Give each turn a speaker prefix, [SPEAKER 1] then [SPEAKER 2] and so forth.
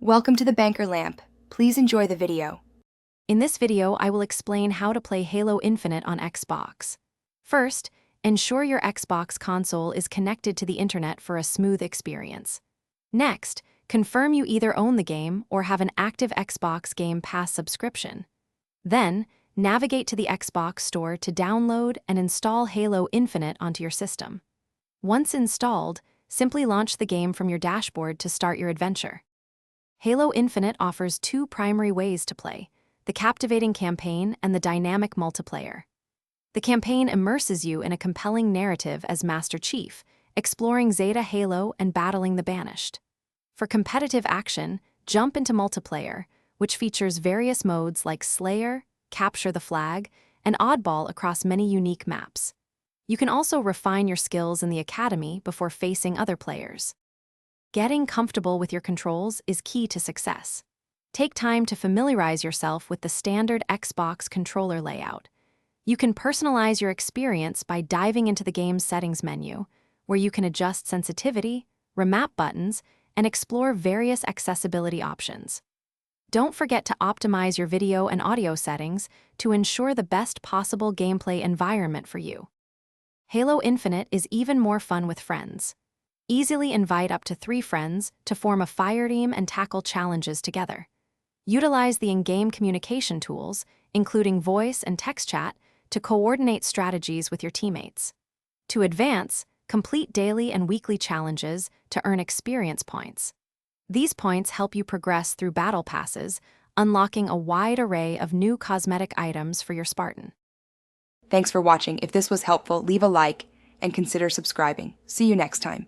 [SPEAKER 1] Welcome to the Banker Lamp. Please enjoy the video.
[SPEAKER 2] In this video, I will explain how to play Halo Infinite on Xbox. First, ensure your Xbox console is connected to the internet for a smooth experience. Next, confirm you either own the game or have an active Xbox Game Pass subscription. Then, navigate to the Xbox Store to download and install Halo Infinite onto your system. Once installed, simply launch the game from your dashboard to start your adventure. Halo Infinite offers two primary ways to play: the captivating campaign and the dynamic multiplayer. The campaign immerses you in a compelling narrative as Master Chief, exploring Zeta Halo and battling the Banished. For competitive action, jump into multiplayer, which features various modes like Slayer, Capture the Flag, and Oddball across many unique maps. You can also refine your skills in the Academy before facing other players. Getting comfortable with your controls is key to success. Take time to familiarize yourself with the standard Xbox controller layout. You can personalize your experience by diving into the game's settings menu, where you can adjust sensitivity, remap buttons, and explore various accessibility options. Don't forget to optimize your video and audio settings to ensure the best possible gameplay environment for you. Halo Infinite is even more fun with friends. Easily invite up to 3 friends to form a fire team and tackle challenges together. Utilize the in-game communication tools, including voice and text chat, to coordinate strategies with your teammates. To advance, complete daily and weekly challenges to earn experience points. These points help you progress through battle passes, unlocking a wide array of new cosmetic items for your Spartan.
[SPEAKER 1] Thanks for watching. If this was helpful, leave a like and consider subscribing. See you next time.